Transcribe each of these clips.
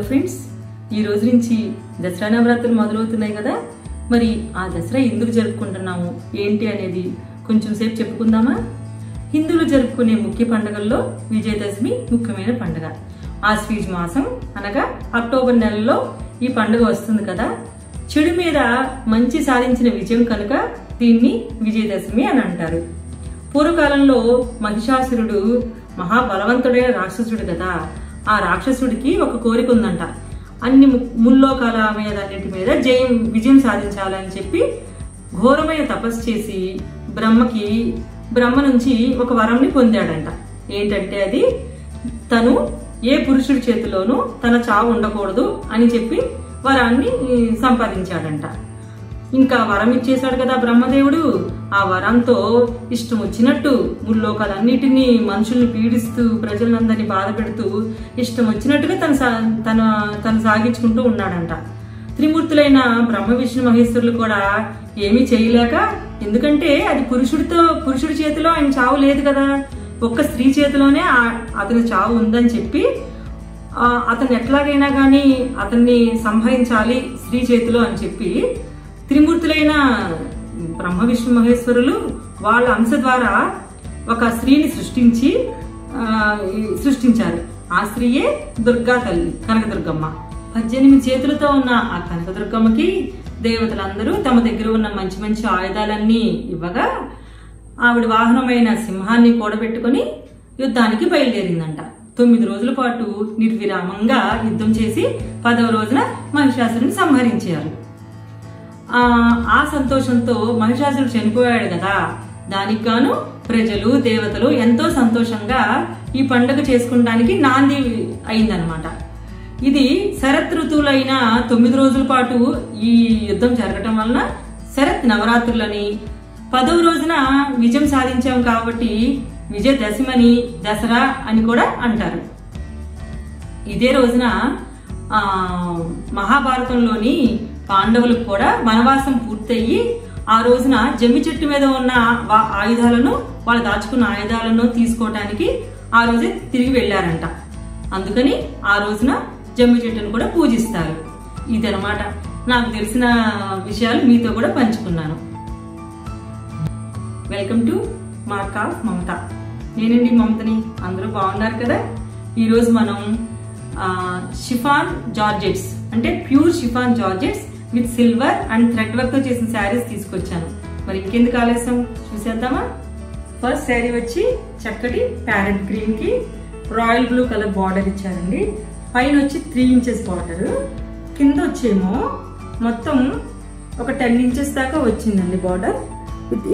Friends, ఈ రోజు నుంచి దసరా నవరాత్రులు మొదలవుతున్నాయి కదా. మరి ఆ దసరా ఎందుకు జరుపుకుంటున్నాము ఏంటి అనేది కొంచెం సేపు చెప్పుకుందామా. హిందువులు జరుపుకునే ముఖ్య పండుగల్లో విజయదశమి ముఖ్యమైన పండుగ. ఆశ్వీజ మాసం అనగా అక్టోబర్ నెలలో ఈ పండుగ వస్తుంది కదా. చెడు మీద మంచి సాధించిన విజయం కనుక దీన్ని విజయదశమి అని అంటారు. పూర్వకాలంలో మహిషాసురుడు మహాబలవంతుడైన రాక్షసుడు కదా. ఆ రాక్షసుడికి ఒక కోరిక ఉందంట, అన్ని ముల్లోకాల మీద అన్నిటి మీద విజయం సాధించాలని చెప్పి ఘోరమైన తపస్సు చేసి బ్రహ్మ నుంచి ఒక వరంని పొందాడంట. ఏంటంటే అది తను ఏ పురుషుడి చేతిలోనూ తన చావు ఉండకూడదు అని చెప్పి వరాన్ని సంపాదించాడంట. ఇంకా వరం ఇచ్చేశాడు కదా బ్రహ్మదేవుడు. ఆ వరంతో ఇష్టం వచ్చినట్టు ముల్లోకాలన్నిటినీ మనుషుల్ని పీడిస్తూ ప్రజలందరినీ బాధ పెడుతూ ఇష్టం వచ్చినట్టుగా తను సాగించుకుంటూ ఉన్నాడంట. త్రిమూర్తులైన బ్రహ్మ విష్ణు మహేశ్వరులు కూడా ఏమీ చేయలేక, ఎందుకంటే అది పురుషుడి చేతిలో ఆయన చావు లేదు కదా, ఒక్క స్త్రీ చేతిలోనే అతని చావు ఉందని చెప్పి అతను ఎట్లాగైనా కానీ అతన్ని సంహరించాలి స్త్రీ చేతిలో అని చెప్పి త్రిమూర్తులైన బ్రహ్మ విష్ణు మహేశ్వరులు వాళ్ళ అంశ ద్వారా ఒక స్త్రీని సృష్టించారు. ఆ స్త్రీయే దుర్గా తల్లి కనకదుర్గమ్మ. 18 చేతులతో ఉన్న ఆ కనకదుర్గమ్మకి దేవతలందరూ తమ దగ్గర ఉన్న మంచి మంచి ఆయుధాలన్నీ ఇవ్వగా ఆవిడ వాహనమైన సింహాన్ని కూడబెట్టుకుని యుద్ధానికి బయలుదేరిందంట. 9 రోజుల పాటు నిర్విరామంగా యుద్ధం చేసి 10వ రోజున మహిషాసురుని సంహరించారు. ఆ సంతోషంతో మహిషాసురుడు చనిపోయాడు కదా, దానికి గాను ప్రజలు దేవతలు ఎంతో సంతోషంగా ఈ పండుగ చేసుకోవడానికి నాంది అయిందనమాట. ఇది శరత్ ఋతువులైన 9 రోజుల పాటు ఈ యుద్ధం జరగటం వలన శరత్ నవరాత్రులని, 10వ రోజున విజయం సాధించాం కాబట్టి విజయదశమి దసరా అని కూడా అంటారు. ఇదే రోజున మహాభారతంలోని పాండవులకు కూడా వనవాసం పూర్తయ్యి ఆ రోజున జమ్మి చెట్టు మీద ఉన్న ఆయుధాలను, వాళ్ళు దాచుకున్న ఆయుధాలను తీసుకోవటానికి ఆ రోజే తిరిగి వెళ్లారంట. అందుకని ఆ రోజున జమ్మి చెట్టును కూడా పూజిస్తారు. ఇదనమాట నాకు తెలిసిన విషయాలు మీతో కూడా పంచుకున్నాను. వెల్కమ్ టు మార్క్ ఆఫ్ మమత. నేనండి మమతని. అందరూ బాగున్నారు కదా. ఈరోజు మనం షిఫాన్ జార్జెట్స్ అంటే pure chiffon georgettes with silver and thread work తో చేసిన శారీస్ తీసుకొచ్చాను. మరి ఇంకెందుకు ఆలస్యం, చూసేద్దామా. ఫస్ట్ శారీ వచ్చి చక్కటి ప్యారెట్ గ్రీన్ కి రాయల్ బ్లూ కలర్ బార్డర్ ఇచ్చారండి. పైన వచ్చి 3 ఇంచెస్ బార్డర్, కింద వచ్చేమో మొత్తం ఒక 10 ఇంచెస్ దాకా వచ్చిందండి బార్డర్.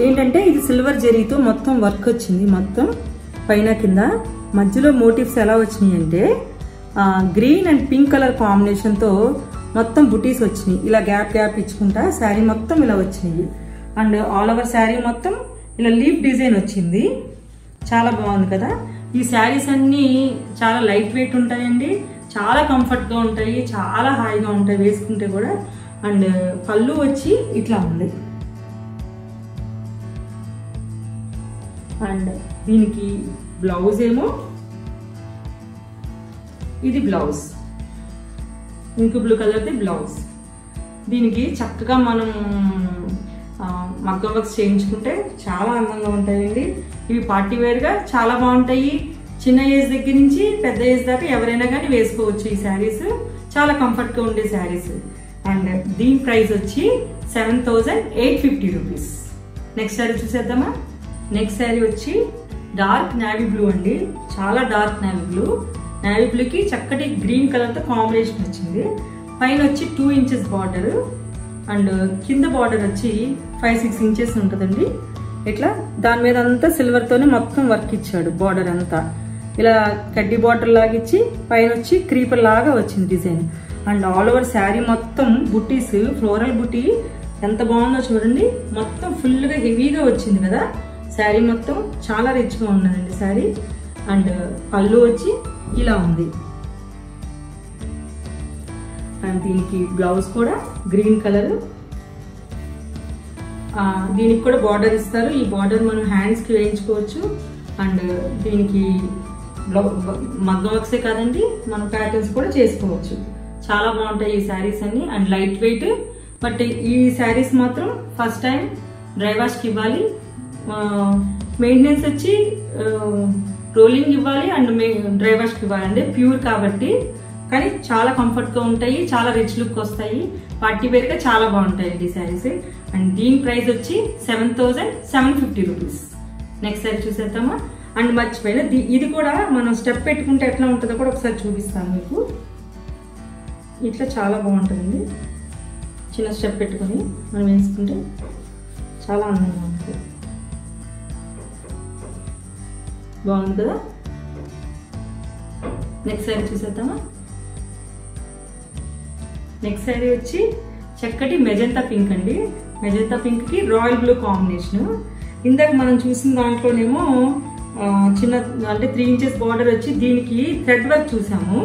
ఏంటంటే ఇది సిల్వర్ జరీతో మొత్తం వర్క్ వచ్చింది. మొత్తం పైన కింద మధ్యలో మోటివ్స్ ఎలా వచ్చినాయి అంటే green and pink colour combination తో మొత్తం బుటీస్ వచ్చినాయి. ఇలా గ్యాప్ ఇచ్చుకుంటా శారీ మొత్తం ఇలా వచ్చినాయి. అండ్ ఆల్ ఓవర్ శారీ మొత్తం ఇలా లీఫ్ డిజైన్ వచ్చింది. చాలా బాగుంది కదా. ఈ శారీస్ అన్ని చాలా లైట్ వెయిట్ ఉంటాయండి, చాలా కంఫర్ట్ గా ఉంటాయి, చాలా హాయిగా ఉంటాయి వేసుకుంటే కూడా. అండ్ పళ్ళు వచ్చి ఇట్లా ఉంది. అండ్ దీనికి బ్లౌజ్ ఏమో ఇది బ్లౌజ్, ఇంక్ బ్లూ కలర్ది బ్లౌజ్. దీనికి చక్కగా మనం మగ్గం వర్క్స్ చేయించుకుంటే చాలా అందంగా ఉంటాయండి. ఇవి పార్టీ వేర్గా చాలా బాగుంటాయి. చిన్న ఏజ్ దగ్గర నుంచి పెద్ద ఏజ్ దాకా ఎవరైనా కానీ వేసుకోవచ్చు. ఈ శారీస్ చాలా కంఫర్ట్గా ఉండే శారీస్. అండ్ దీని ప్రైస్ వచ్చి 7,850 రూపీస్. నెక్స్ట్ శారీ చూసేద్దామా. నెక్స్ట్ శారీ వచ్చి డార్క్ నేవీ బ్లూ అండి. చాలా డార్క్ నేవీ బ్లూ. నేవీ బ్లూకి చక్కటి గ్రీన్ కలర్తో కాంబినేషన్ వచ్చింది. పైన వచ్చి 2 ఇంచెస్ బార్డర్ అండ్ కింద బార్డర్ వచ్చి 5-6 ఇంచెస్ ఉంటుందండి. ఇట్లా దాని మీద అంతా సిల్వర్తోనే మొత్తం వర్క్ ఇచ్చాడు. బార్డర్ అంతా ఇలా కడ్డీ బార్డర్ లాగా ఇచ్చి పైన వచ్చి క్రీపర్ లాగా వచ్చింది design. And all over sari మొత్తం బుటీస్, ఫ్లోరల్ బుటీ ఎంత బాగుందో చూడండి. మొత్తం ఫుల్గా హెవీగా వచ్చింది కదా శారీ. మొత్తం చాలా రిచ్గా ఉన్నదండి శారీ. అండ్ పళ్ళు వచ్చి ఇలా ఉంది. అండ్ దీనికి బ్లౌజ్ కూడా గ్రీన్ కలర్. దీనికి కూడా బార్డర్ ఇస్తారు. ఈ బార్డర్ మనం హ్యాండ్స్ కి వేయించుకోవచ్చు. అండ్ దీనికి మగ్గం వర్క్సే కాదండి, మనం ప్యాటర్న్స్ కూడా చేసుకోవచ్చు. చాలా బాగుంటాయి ఈ శారీస్ అన్ని అండ్ లైట్ వెయిట్. బట్ ఈ శారీస్ మాత్రం ఫస్ట్ టైం డ్రై వాష్కి ఇవ్వాలి, మెయింటెనెన్స్ వచ్చి రోలింగ్ ఇవ్వాలి అండ్ డ్రై వాష్కి ఇవ్వాలి. అంటే ప్యూర్ కాబట్టి కానీ చాలా కంఫర్ట్గా ఉంటాయి, చాలా రిచ్ లుక్ వస్తాయి, పార్టీ వేర్గా చాలా బాగుంటాయి ఈ శారీస్. అండ్ దీని ప్రైస్ వచ్చి 7,750 రూపీస్. నెక్స్ట్ శారీ చూసేద్దామా. అండ్ మర్చిపోయిన ఇది కూడా మనం స్టెప్ పెట్టుకుంటే ఎట్లా ఉంటుందో కూడా ఒకసారి చూపిస్తాను మీకు. ఇట్లా చాలా బాగుంటుందండి, చిన్న స్టెప్ పెట్టుకొని మనం వేసుకుంటే చాలా అందంగా ఉంటుంది. బాగుంది కదా. నెక్స్ట్ శారీ చూసేద్దామా. నెక్స్ట్ శారీ వచ్చి చక్కటి మెజంతా పింక్ అండి. మెజంతా పింక్కి రాయల్ బ్లూ కాంబినేషన్. ఇందాక మనం చూసిన దాంట్లోనేమో చిన్న అంటే 3 ఇంచెస్ బార్డర్ వచ్చి దీనికి థ్రెడ్ వర్క్ చూసాము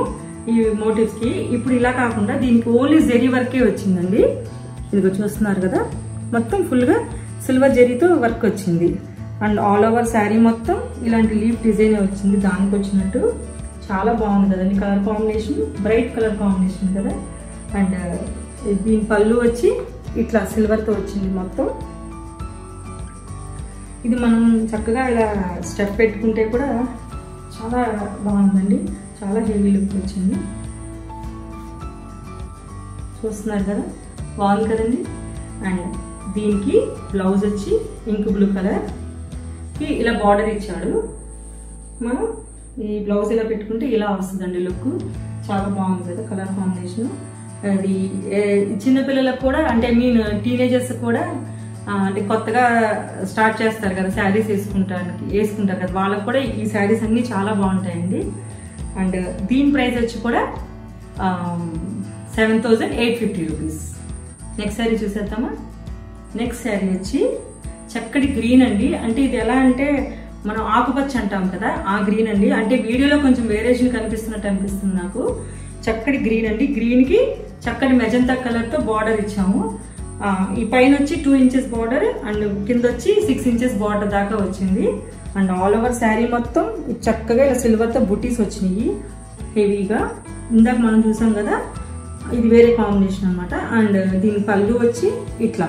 ఈ మోటివ్స్కి. ఇప్పుడు ఇలా కాకుండా దీనికి ఓన్లీ జెరీ వర్కే వచ్చిందండి. ఇదిగో చూస్తున్నారు కదా, మొత్తం ఫుల్గా సిల్వర్ జెరీతో వర్క్ వచ్చింది. అండ్ ఆల్ ఓవర్ శారీ మొత్తం ఇలాంటి లీఫ్ డిజైన్ వచ్చింది దానికి వచ్చినట్టు. చాలా బాగుంది కదండి colour combination, bright colour combination కదా. అండ్ దీని పళ్ళు వచ్చి ఇట్లా సిల్వర్తో వచ్చింది మొత్తం. ఇది మనం చక్కగా ఇలా స్టెప్ పెట్టుకుంటే కూడా చాలా బాగుందండి, చాలా హెవీ లుక్ వచ్చింది. చూస్తున్నారు కదా, బాగుంది కదండి. అండ్ దీనికి బ్లౌజ్ వచ్చి ఇంక్ బ్లూ కలర్కి ఇలా బార్డర్ ఇచ్చాడు. మనం ఈ బ్లౌజ్ ఇలా పెట్టుకుంటే ఇలా వస్తుందండి లుక్. చాలా బాగుంది కదా కలర్ కాంబినేషన్. అది చిన్నపిల్లలకు కూడా అంటే టీనేజర్స్ కూడా అంటే కొత్తగా స్టార్ట్ చేస్తారు కదా శారీస్ వేసుకుంటారు కదా, వాళ్ళకు కూడా ఈ శారీస్ అన్నీ చాలా బాగుంటాయండి. అండ్ దీని ప్రైస్ వచ్చి కూడా 7,850 రూపీస్. నెక్స్ట్ శారీ చూసేద్దామా. నెక్స్ట్ శారీ వచ్చి చక్కటి గ్రీన్ అండి. అంటే ఇది ఎలా అంటే మనం ఆకుపచ్చ అంటాం కదా, ఆ గ్రీన్ అండి. అంటే వీడియోలో కొంచెం వేరియేషన్ కనిపిస్తున్నట్టు అనిపిస్తుంది నాకు. చక్కటి గ్రీన్ అండి. గ్రీన్కి చక్కటి మెజంతా కలర్తో బార్డర్ ఇచ్చాము. ఈ పైన వచ్చి 2 ఇంచెస్ బార్డర్ అండ్ కింద వచ్చి 6 ఇంచెస్ బార్డర్ దాకా వచ్చింది. అండ్ ఆల్ ఓవర్ శారీ మొత్తం చక్కగా ఇలా సిల్వర్తో బుటీస్ వచ్చినాయి హెవీగా. ఇందాక మనం చూసాం కదా, ఇది వేరే కాంబినేషన్ అనమాట. అండ్ దీని పళ్ళు వచ్చి ఇట్లా.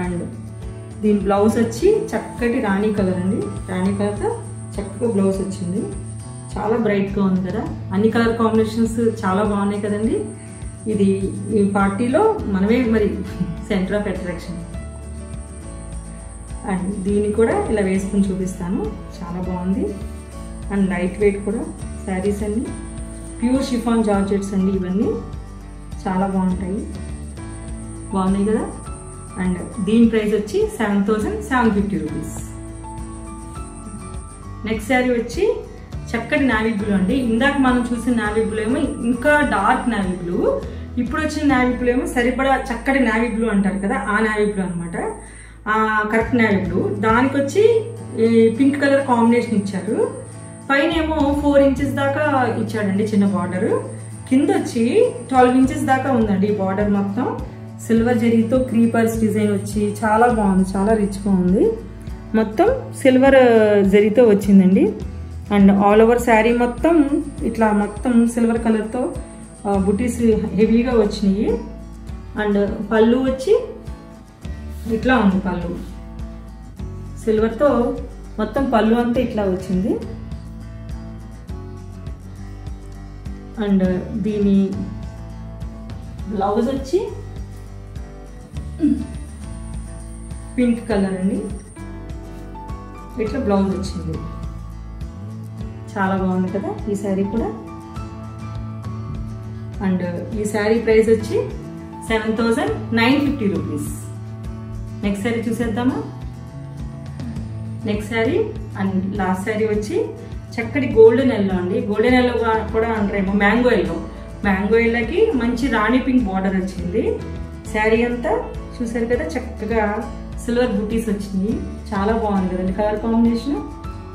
అండ్ దీని బ్లౌజ్ వచ్చి చక్కటి రాణి కలర్ అండి. రాణి కలర్తో చక్కగా బ్లౌజ్ వచ్చింది. చాలా బ్రైట్గా ఉంది కదా. అన్ని కలర్ కాంబినేషన్స్ చాలా బాగున్నాయి కదండి. ఇది ఈ పార్టీలో మనమే మరి సెంటర్ ఆఫ్ అట్రాక్షన్. అండ్ దీన్ని కూడా ఇలా వేసుకుని చూపిస్తాను, చాలా బాగుంది. అండ్ లైట్ వెయిట్ కూడా శారీస్ అన్ని ప్యూర్ షిఫాన్ జార్జెట్స్ అండి. ఇవన్నీ చాలా బాగుంటాయి, బాగున్నాయి కదా. అండ్ దీని ప్రైస్ వచ్చి 7,750 రూపీస్. నెక్స్ట్ శారీ వచ్చి చక్కటి నావీ బ్లూ అండి. ఇందాక మనం చూసిన నావీ బ్లూ ఏమో ఇంకా డార్క్ నావీ బ్లూ, ఇప్పుడు వచ్చిన నావీ బ్లూ ఏమో సరిపడా చక్కటి నావీ బ్లూ అంటారు కదా, ఆ నావీ బ్లూ అనమాట. Correct navy blue. దానికి వచ్చి పింక్ కలర్ కాంబినేషన్ ఇచ్చారు. పైన ఏమో 4 ఇంచెస్ దాకా ఇచ్చాడండి చిన్న బార్డర్. కింద వచ్చి 12 ఇంచెస్ దాకా ఉందండి ఈ బార్డర్ మొత్తం. సిల్వర్ జరీతో క్రీపర్స్ డిజైన్ వచ్చి చాలా బాగుంది, చాలా రిచ్గా ఉంది. మొత్తం సిల్వర్ జరీతో వచ్చిందండి. అండ్ ఆల్ ఓవర్ శారీ మొత్తం ఇట్లా మొత్తం సిల్వర్ కలర్తో బుటీస్ హెవీగా వచ్చినాయి. అండ్ పళ్ళు వచ్చి ఇట్లా ఉంది. పళ్ళు సిల్వర్తో మొత్తం పళ్ళు అంతా ఇట్లా వచ్చింది. అండ్ దీని బ్లౌజ్ వచ్చి పింక్ కలర్ అండి. ఇట్లా బ్లౌజ్ వచ్చింది. చాలా బాగుంది కదా ఈ శారీ కూడా. అండ్ ఈ శారీ ప్రైస్ వచ్చి 7,950 రూపీస్. నెక్స్ట్ శారీ చూసేద్దామా. Next sari and last sari వచ్చి చక్కటి గోల్డెన్ ఎల్లో అండి. గోల్డెన్ ఎల్లో కూడా అంటారేమో, మ్యాంగో ఎల్లో. మ్యాంగో ఎల్లోకి మంచి రాణి పింక్ బార్డర్ వచ్చింది. శారీ అంతా చూసారు కదా, చక్కగా సిల్వర్ బుటీస్ వచ్చింది. చాలా బాగుంది కదండి కలర్ కాంబినేషన్.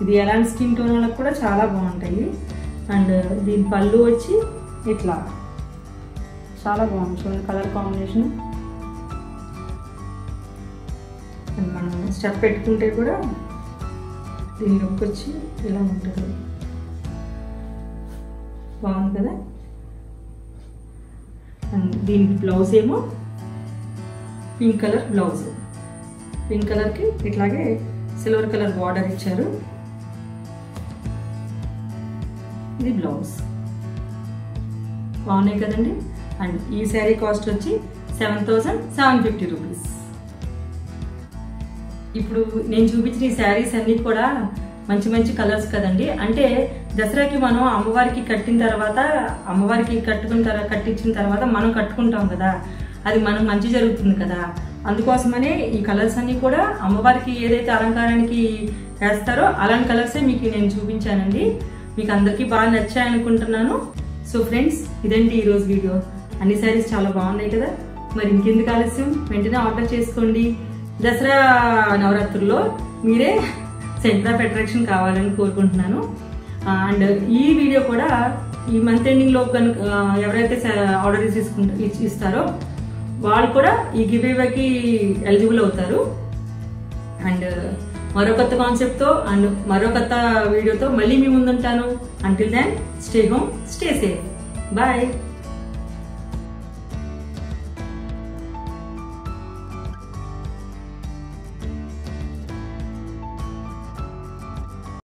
ఇది ఎలాంటి స్కిన్ టోన్ వాళ్ళకి కూడా చాలా బాగుంటాయి. అండ్ దీని పళ్ళు వచ్చి ఇట్లా చాలా బాగుంది చూడండి కలర్ కాంబినేషన్. అండ్ మనం స్టెప్ పెట్టుకుంటే కూడా దీని లుక్ వచ్చి ఇలా ఉంటుంది, బాగుంది కదా. అండ్ దీనికి బ్లౌజ్ ఏమో పింక్ కలర్ బ్లౌజ్, పింక్ కలర్కి ఇట్లాగే సిల్వర్ కలర్ బార్డర్ ఇచ్చారు. ఇది బ్లౌజ్. బాగున్నాయి కదండి. అండ్ ఈ శారీ కాస్ట్ వచ్చి 7,750 రూపీస్. ఇప్పుడు నేను చూపించిన ఈ శారీస్ అన్ని కూడా మంచి మంచి కలర్స్ కదండి. అంటే దసరాకి మనం అమ్మవారికి కట్టిన తర్వాత, అమ్మవారికి కట్టించిన తర్వాత మనం కట్టుకుంటాం కదా, అది మనకు మంచి జరుగుతుంది కదా. అందుకోసమనే ఈ కలర్స్ అన్ని కూడా అమ్మవారికి ఏదైతే అలంకారానికి వేస్తారో అలాంటి కలర్సే మీకు నేను చూపించానండి. మీకు అందరికీ బాగా నచ్చాయి అనుకుంటున్నాను. సో ఫ్రెండ్స్, ఇదండి ఈరోజు వీడియో. అన్ని శారీస్ చాలా బాగున్నాయి కదా. మరి ఇంకెందుకు ఆలస్యం, వెంటనే ఆర్డర్ చేసుకోండి. దసరా నవరాత్రుల్లో మీరే సెంటర్ ఆఫ్ అట్రాక్షన్ కావాలని కోరుకుంటున్నాను. అండ్ ఈ వీడియో కూడా ఈ మంత్ ఎండింగ్ లో కనుక ఎవరైతే ఆర్డర్ ఇస్తారో వాళ్ళు కూడా ఈ గివ్ అవేకి ఎలిజిబుల్ అవుతారు. అండ్ మరో కొత్త కాన్సెప్ట్తో అండ్ మరో కొత్త వీడియోతో మళ్ళీ మీ ముందుంటాను. Until then, stay home, stay safe. Bye.